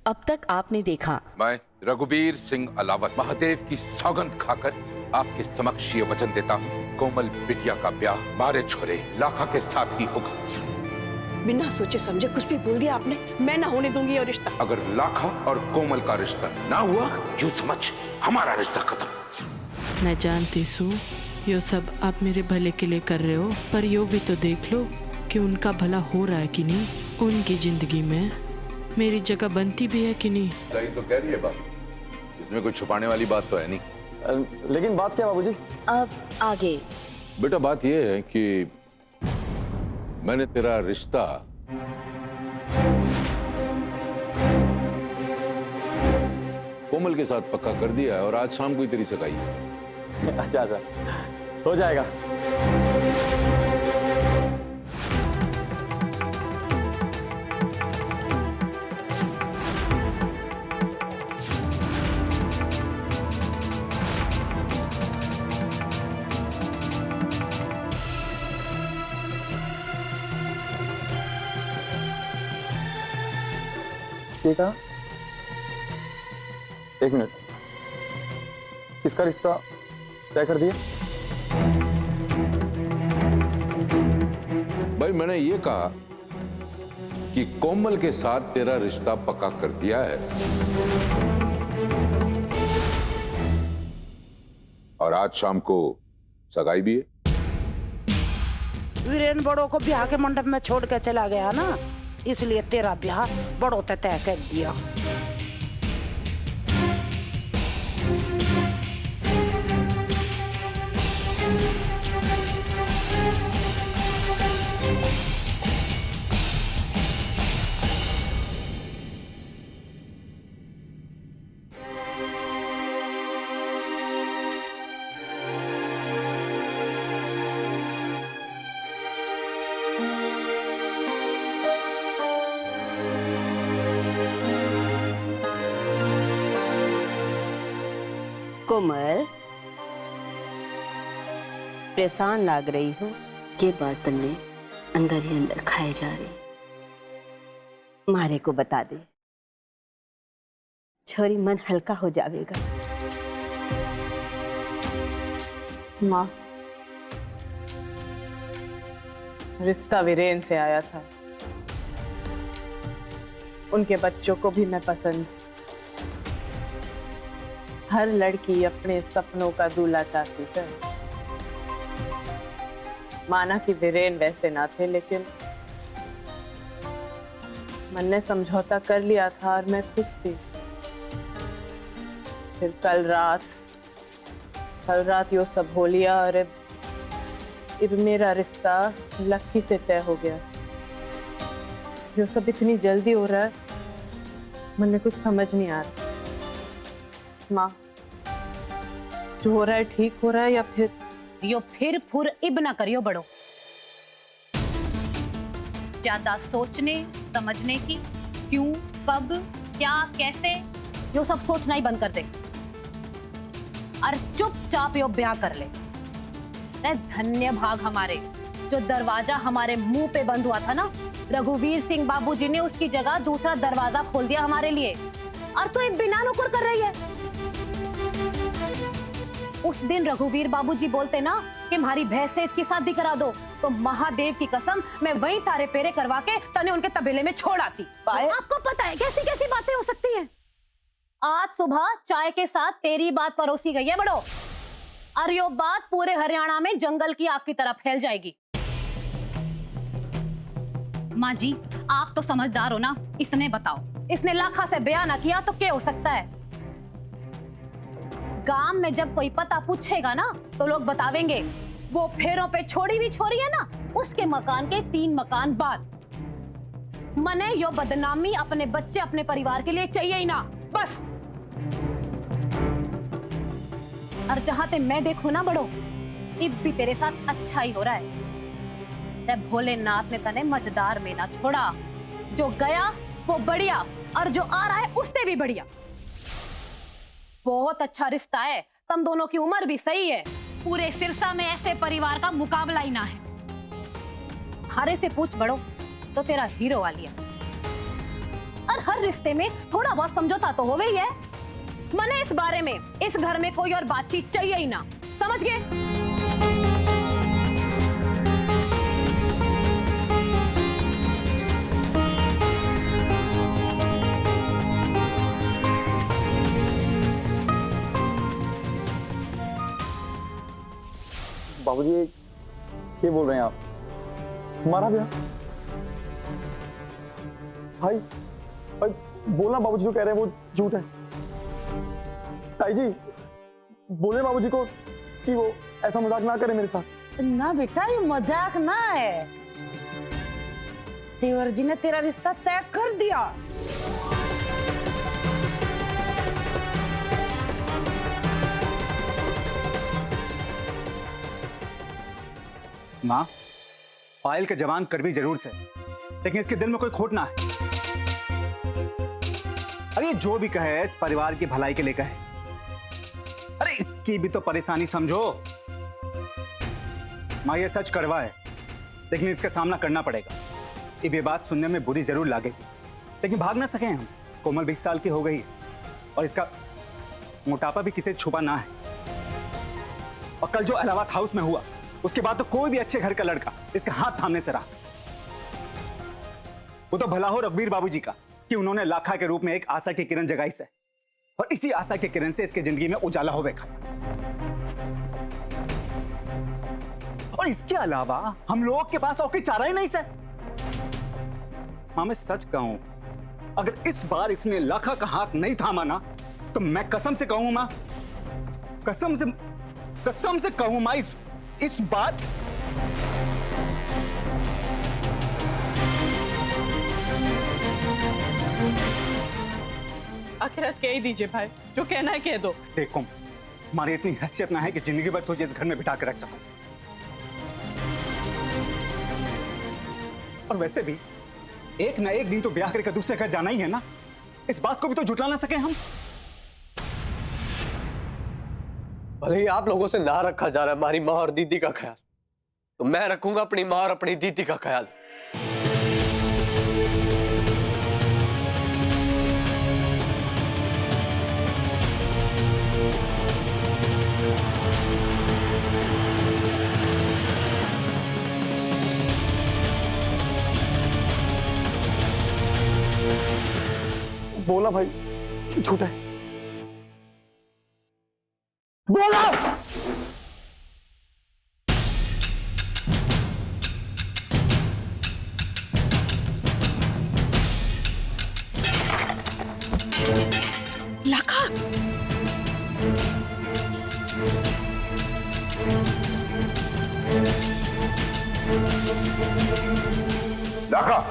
अब तक आपने देखा। मैं रघुवीर सिंह अलावत महादेव की सौगंध खाकर आपके समक्ष ये वचन देता हूँ, कोमल बिटिया का ब्याह मारे छोरे लाखा के साथ ही होगा। बिना सोचे समझे कुछ भी बोल दिया आपने। मैं ना होने दूंगी ये रिश्ता। अगर लाखा और कोमल का रिश्ता ना हुआ, यूं समझ हमारा रिश्ता खत्म। मैं जानती हूँ ये सब आप मेरे भले के लिए कर रहे हो, पर यो भी तो देख लो कि उनका भला हो रहा है कि नहीं, उनकी जिंदगी में मेरी जगह बनती भी है कि नहीं। सही तो कह रही है बात, इसमें कोई छुपाने वाली बात तो है नहीं। लेकिन बात क्या बाबूजी? अब आगे। बेटा बात यह है कि मैंने तेरा रिश्ता कोमल के साथ पक्का कर दिया है और आज शाम को ही तेरी सगाई है। अच्छा अच्छा, हो जाएगा। ठीक है, एक मिनट, किसका रिश्ता तय कर दिया? भाई मैंने ये कहा कि कोमल के साथ तेरा रिश्ता पक्का कर दिया है और आज शाम को सगाई भी है। वीरेन बड़ों को ब्याह के मंडप में छोड़ के चला गया ना, इसलिए तेरा ब्याह बड़ों तय कर दिया। कोमल, परेशान लग रही हो के बात में अंदर ही अंदर खाए जा रही। मारे को बता दे, छोरी मन हल्का हो जाएगा। माँ, रिश्ता वीरेन से आया था, उनके बच्चों को भी मैं पसंद। हर लड़की अपने सपनों का दूल्हा चाहती है। माना कि वीरेन वैसे ना थे, लेकिन मन ने समझौता कर लिया था और मैं खुश थी। फिर कल रात यो सब हो लिया और अब मेरा रिश्ता लक्की से तय हो गया। यो सब इतनी जल्दी हो रहा है, मन में कुछ समझ नहीं आ रहा। माँ, जो हो रहा है ठीक हो रहा है या फिर यो फिर फुर इब ना करियो बड़ो। ज्यादा सोचने समझने की क्यों, कब, क्या, कैसे, यो सब सोचना ही बंद कर दे और चुपचाप यो ब्याह कर ले। धन्य भाग हमारे, जो दरवाजा हमारे मुंह पे बंद हुआ था ना, रघुवीर सिंह बाबूजी ने उसकी जगह दूसरा दरवाजा खोल दिया हमारे लिए। और तो एक बिना नुकुर कर रही है। उस दिन रघुवीर बाबूजी बोलते ना कि हमारी भैंस से इसकी शादी करा दो, तो महादेव की कसम मैं वहीं तारे पेरे करवा के तने उनके तबेले में छोड़ आती। आपको पता है कैसी कैसी बातें हो सकती हैं। आज सुबह चाय के साथ तेरी बात परोसी गई है बड़ो, और यो बात पूरे हरियाणा में जंगल की आग की तरह फैल जाएगी। माँ जी, आप तो समझदार हो ना, इसने बताओ, इसने लाखा से ब्याह ना किया तो क्या हो सकता है? गांव में जब कोई पता पूछेगा ना तो लोग बतावेंगे वो फेरों पे छोड़ी हुई छोरी है ना, उसके मकान के 3 मकान बाद। मने यो बदनामी अपने बच्चे अपने परिवार के लिए चाहिए ही ना, बस। और जहां ते मैं देखू ना बड़ो, इब भी तेरे साथ अच्छा ही हो रहा है। भोलेनाथ ने तने मजेदार में ना छोड़ा। जो गया वो बढ़िया, और जो आ रहा है उससे भी बढ़िया। बहुत अच्छा रिश्ता है, तुम दोनों की उम्र भी सही है। पूरे सिरसा में ऐसे परिवार का मुकाबला ही ना है। हारे से पूछ बड़ो तो तेरा हीरो वाली है, और हर रिश्ते में थोड़ा बहुत समझौता तो हो ही है। मने इस बारे में इस घर में कोई और बातचीत चाहिए ही ना, समझ गए? बाबूजी ये बोल रहे हैं आप? हमारा ब्याह? भाई भाई बोलना, बाबूजी जो कह रहे हैं वो झूठ है। ताई जी बोले बाबूजी को कि वो ऐसा मजाक ना करे मेरे साथ। ना बेटा, ये मजाक ना है। देवर जी ने तेरा रिश्ता तय कर दिया। माँ, पायल का जवान कड़वी जरूर से, लेकिन इसके दिल में कोई खोट ना है। अरे ये जो भी कहे इस परिवार की भलाई के लिए कहे। अरे इसकी भी तो परेशानी समझो। माँ ये सच कड़वा है, लेकिन इसका सामना करना पड़ेगा। ये बात सुनने में बुरी जरूर लगेगी, लेकिन भाग ना सके हम। कोमल 20 साल की हो गई और इसका मोटापा भी किसी से छुपा ना है। और कल जो इलाहाबाद हाउस में हुआ, उसके बाद तो कोई भी अच्छे घर का लड़का इसका हाथ थामने से रहा। वो तो भला हो रघुवीर बाबूजी का कि उन्होंने लाखा के रूप में एक आशा की किरण जगाई से, और इसी आशा की किरण से इसके जिंदगी में उजाला हो बैठा। और इसके अलावा हम लोगों के पास और कोई चारा ही नहीं से। हाँ मैं सच कहूं, अगर इस बार इसने लाखा का हाथ नहीं थामा ना, तो मैं कसम से कहूं मां, कसम से कहूं मां, इस बात आखिर आज कह ही दीजिए भाई, जो कहना है कह दो। देखो हमारी इतनी हैसियत ना है कि जिंदगी भर तुझे इस घर में बिठा कर रख सकूं। और वैसे भी एक ना एक दिन तो ब्याह करके दूसरे घर जाना ही है ना। इस बात को भी तो झुटला ना सके हम। भले ही आप लोगों से ना रखा जा रहा है हमारी माँ और दीदी का ख्याल, तो मैं रखूंगा अपनी माँ और अपनी दीदी का ख्याल। बोला भाई झूठ है। बोला लाखा, लाखा,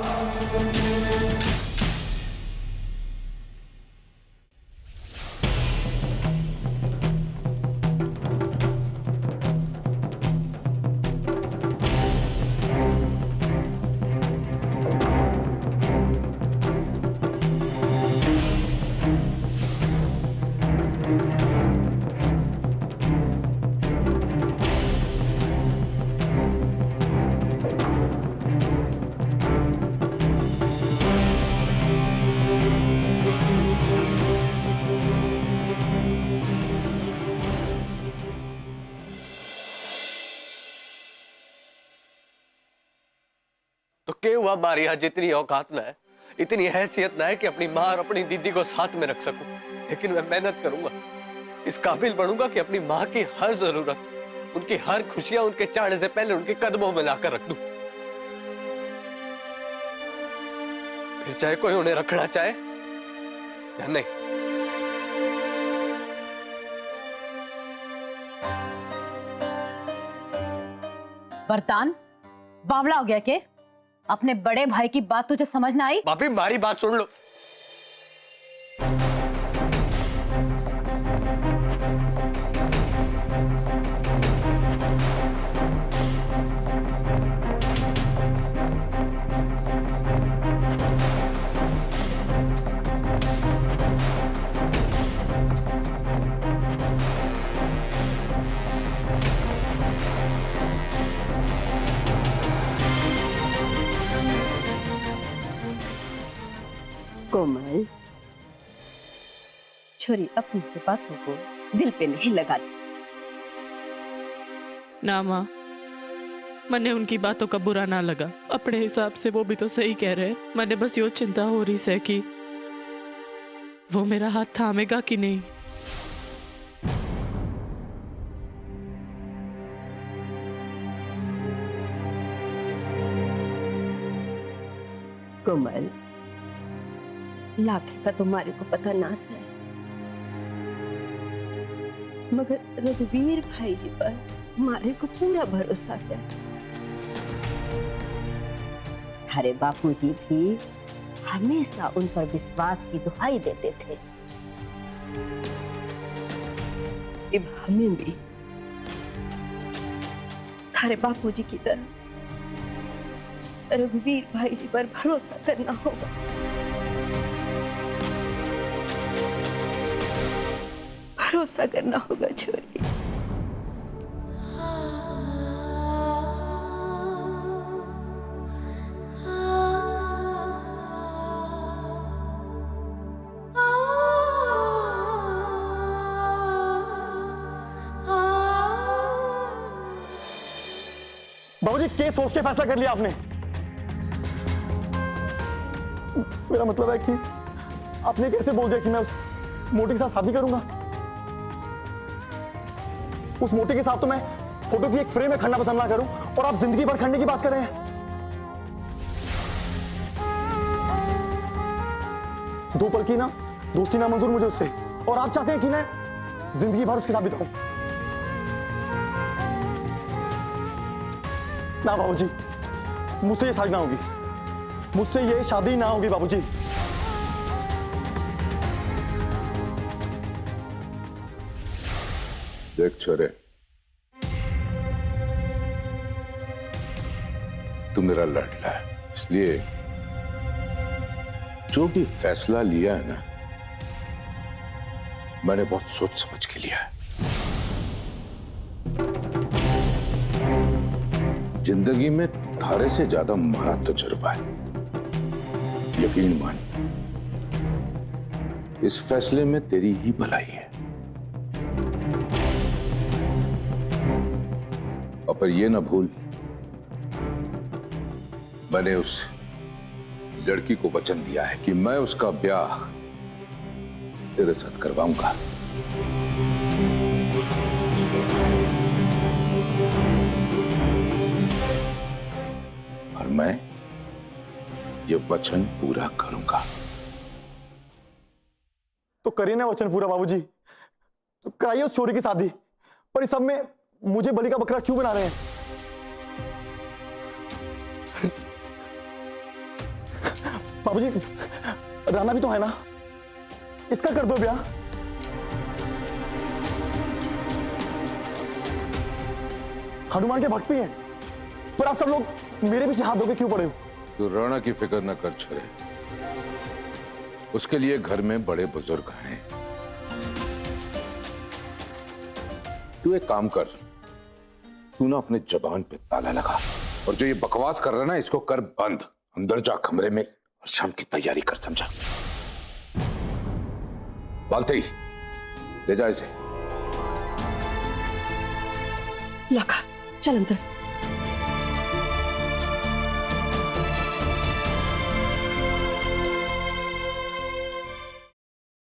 तो क्या हुआ हमारी आज इतनी औकात ना है, इतनी हैसियत ना है कि अपनी माँ और अपनी दीदी को साथ में रख सकूं। लेकिन मैं मेहनत करूंगा, इस काबिल बनूंगा कि अपनी माँ की हर जरूरत, उनकी हर खुशियां उनके चाहने से पहले उनके कदमों में लाकर रख दूं। फिर चाहे कोई उन्हें रखना चाहे या नहीं। वरदान, बावला हो गया के? अपने बड़े भाई की बात तुझे समझ ना आई? भाभी हमारी बात सुन लो। कोमल, छोरी अपनी की बातों को दिल पे नहीं लगाती। ना माँ, मने उनकी बातों का बुरा ना लगा। अपने हिसाब से वो भी तो सही कह रहे। मने बस यो चिंता हो रही है कि वो मेरा हाथ थामेगा कि नहीं। कोमल, लाखे का तुम्हारे को पता ना है, मगर रघुवीर भाई जी पर हमारे को पूरा भरोसा से। हमारे बापूजी भी हमेशा उन पर विश्वास की दुहाई देते थे। अब हमें भी थारे बापूजी की तरह रघुवीर भाई जी पर भरोसा करना होगा। भरोसा करना होगा छोरी। बाबूजी, केस सोच के फैसला कर लिया आपने? मेरा मतलब है कि आपने कैसे बोल दिया कि मैं उस मोटी के साथ शादी करूंगा? उस मोटी के साथ तो मैं फोटो की एक फ्रेम में खड़ना पसंद ना करूं, और आप जिंदगी भर खड़ने की बात कर रहे हैं। दो पल की ना दोस्ती ना मंजूर मुझे उससे, और आप चाहते हैं कि मैं जिंदगी भर उसके साथ बिताऊं। ना बाबूजी, मुझसे ये शादी ना होगी। मुझसे ये शादी ना होगी बाबूजी। देख छोरे, तू मेरा लड़का है, इसलिए जो भी फैसला लिया है ना, मैंने बहुत सोच समझ के लिया है। जिंदगी में थारे से ज्यादा हमारा तजुर्बा है, यकीन मान। इस फैसले में तेरी ही भलाई है। और पर ये ना भूल, मैंने उस लड़की को वचन दिया है कि मैं उसका ब्याह तेरे साथ करवाऊंगा। और मैं ये वचन पूरा करूंगा। तो करिए ना वचन पूरा बाबूजी, तो कराइए उस छोरी की शादी। पर इस सब में मुझे बलि का बकरा क्यों बना रहे हैं? बाबूजी, राना भी तो है ना, इसका कर दो ब्याह। हनुमान के भक्त भी हैं, पर आप सब लोग मेरे पीछे हाथ धोके क्यों पड़े हो? तो राणा की फिक्र न कर छोरे, उसके लिए घर में बड़े बुजुर्ग हैं। तू एक काम कर, तू ना अपने जबान पे ताला लगा, और जो ये बकवास कर रहा है ना, इसको कर बंद। अंदर जा कमरे में और शाम की तैयारी कर, समझा? बालते ही ले जा इसे। लाखा, चल अंदर।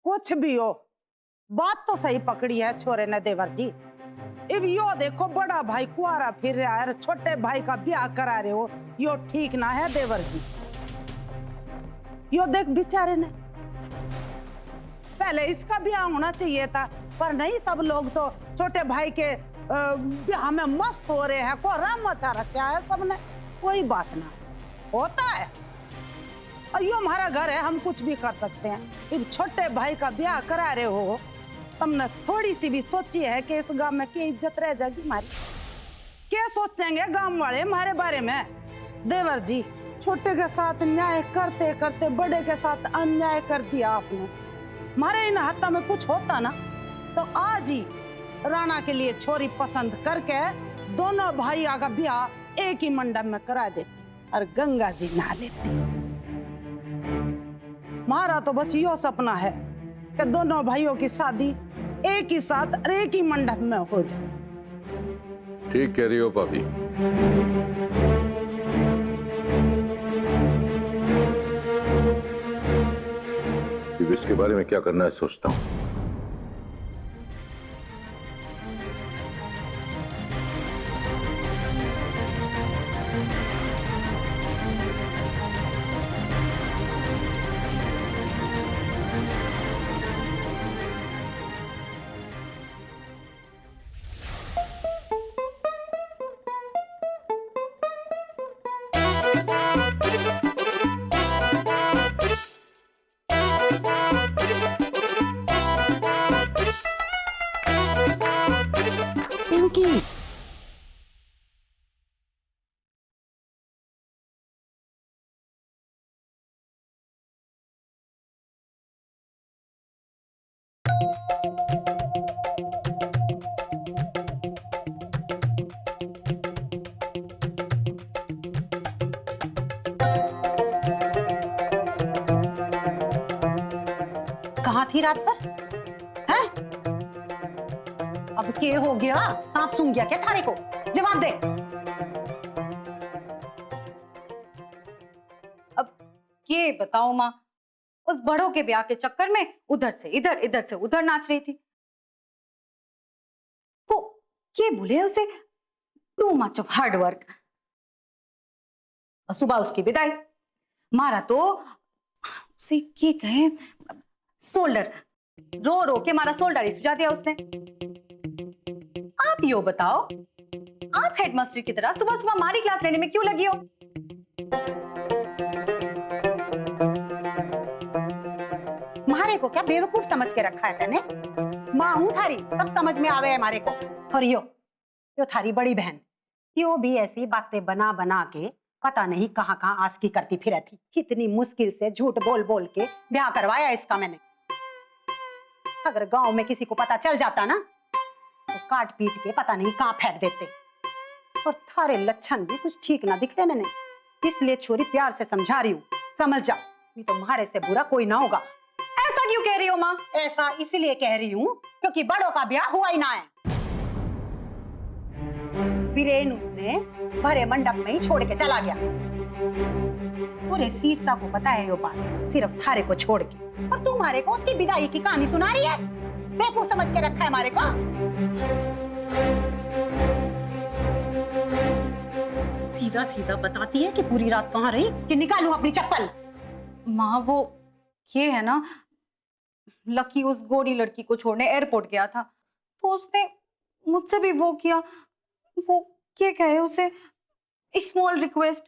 कुछ भी हो, बात तो सही पकड़ी है छोरे ने देवर जी। अब यो देखो, बड़ा भाई कुआरा फिर रहा है, छोटे भाई का ब्याह करा रहे हो, यो ठीक ना है देवर जी। यो देख बेचारे ने, पहले इसका ब्याह होना चाहिए था, पर नहीं, सब लोग तो छोटे भाई के ब्याह में मस्त हो रहे हैं। को राम मचा रखा है सबने, कोई बात ना, होता है। और यो हमारा घर है, हम कुछ भी कर सकते हैं। अब छोटे भाई का ब्याह करा रहे हो, तुमने थोड़ी सी भी सोची है कि इस गांव में क्या इज्जत रह जाएगी हमारी? क्या सोचेंगे गांव वाले हमारे बारे में? देवर जी, छोटे के साथ न्याय करते करते बड़े के साथ अन्याय कर दिया आपने। हमारे इन हाथों में कुछ होता ना, तो आज ही राणा के लिए छोरी पसंद करके दोनों भाइयों का ब्याह एक ही मंडप में करा देती और गंगा जी नहा लेती। हमारा तो बस यो सपना है कि दोनों भाइयों की शादी एक ही साथ और एक ही मंडप में हो जाए। ठीक कह रही हो भाभी। अब इसके बारे में क्या करना है सोचता हूं। पिंकी, कहाँ थी रात भर? हैं? अब क्या हो गया? सांप सूंघ गया क्या थारे को? जवाब दे। अब ये बताओ माँ, उस बड़ों के ब्याह के चक्कर में उधर से इधर से उधर नाच रही थी। वो ये बोले उसे too much of hard work. और सुबह उसकी विदाई, मारा तो उसे क्या कहे, शोल्डर, रो रो के मारा शोल्डर ही सुझा दिया उसने। आप यो बताओ, आप हेडमास्टर की तरह सुबह सुबह हमारी क्लास लेने में क्यों लगी हो? मारे को क्या बेवकूफ समझ के रखा है तने? माँ हूं थारी, सब समझ में आवे है मारे को। और यो थारी बड़ी बहन, यो भी ऐसी बातें बना बना के पता नहीं कहाँ कहाँ आस्की करती फिर थी। कितनी मुश्किल से झूठ बोल बोल के ब्याह करवाया इसका मैंने। अगर गांव में किसी को पता चल जाता ना तो काट पीट के पता नहीं कहाँ फेंक देते। और थारे लक्षण भी कुछ ठीक ना दिख रहे मैंने, इसलिए छोरी प्यार से समझा रही हूँ, समझ जा, नहीं तो तुम्हारे से बुरा कोई ना होगा। ऐसा क्यों कह रही हो माँ? ऐसा इसलिए कह रही हूँ क्योंकि बड़ों का ब्याह हुआ ही ना है। वीरेन उसने भरे मंडप में ही छोड़ के चला गया। पूरे सीरसा को पता है ये बात, सिर्फ थारे को छोड़ के। और तुम्हारे को उसकी विदाई की कहानी सुना रही है? बेवकूफ समझ के रखा है हमारे को। सीधा सीधा बताती है कि पूरी रात कहाँ रही कि निकालूं अपनी चप्पल। माँ वो ये है ना, लकी उस गोरी लड़की को छोड़ने एयरपोर्ट गया था, तो उसने मुझसे भी वो किया, वो क्या कहे उसे, स्मॉल रिक्वेस्ट।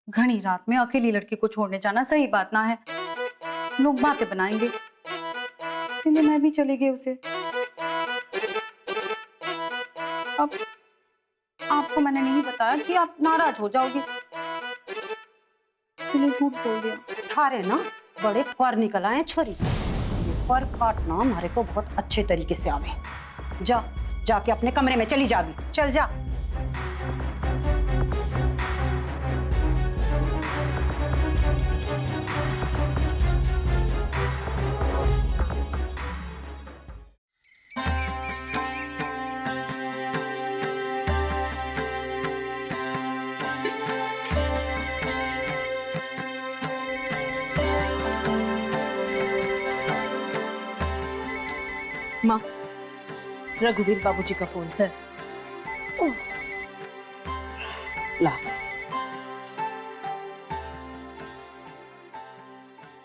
घनी रात में अकेली लड़की को छोड़ने जाना सही बात ना है, लोग बातें बनाएंगे, इसलिए मैं भी चली गई उसे। अब आपको मैंने नहीं बताया कि आप नाराज हो जाओगे, इसलिए झूठ बोल दिया। थारे ना बड़े पर निकल आए छोरी, ये पर काटना हमारे को बहुत अच्छे तरीके से आवे। जा जाके अपने कमरे में चली जा, भी चल जा। माँ, रघुवीर बाबूजी का फोन सर। ला।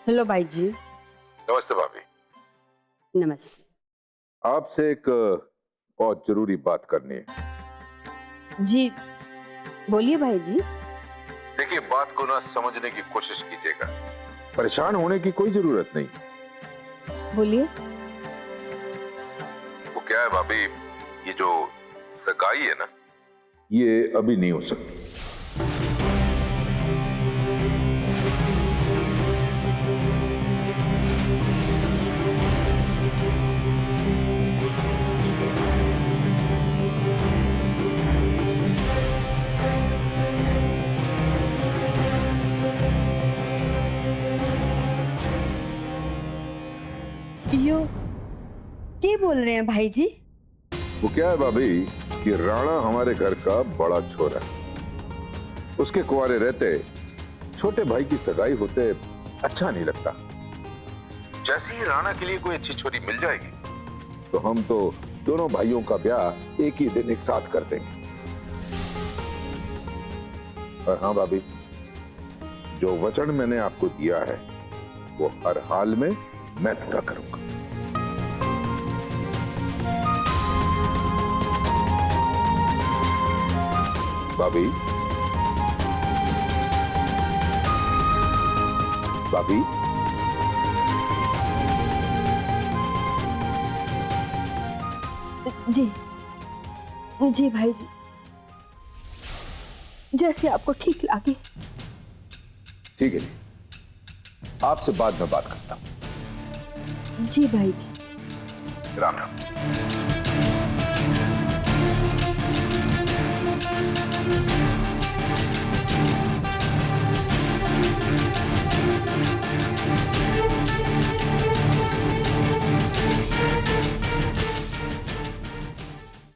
हेलो भाई जी। नमस्ते भाभी। नमस्ते। आपसे एक बहुत जरूरी बात करनी है। जी बोलिए भाई जी। देखिए, बात को ना समझने की कोशिश कीजिएगा, परेशान होने की कोई जरूरत नहीं। बोलिए। वो क्या है भाभी, ये जो सगाई है ना, ये अभी नहीं हो सकती। यो क्या बोल रहे हैं भाई जी? वो क्या है भाभी कि राणा हमारे घर का बड़ा छोरा है। उसके कुंवारे रहते छोटे भाई की सगाई होते अच्छा नहीं लगता। जैसे ही राणा के लिए कोई अच्छी छोरी मिल जाएगी तो हम तो दोनों भाइयों का ब्याह एक ही दिन एक साथ कर देंगे। और हाँ भाभी, जो वचन मैंने आपको दिया है वो हर हाल में मैं पूरा करूंगा। भाभी, भाभी, जी जी भाई जी, जैसे आपको ठीक लगे। ठीक है जी, आपसे बाद में बात करता हूं। जी भाई जी। राम राम।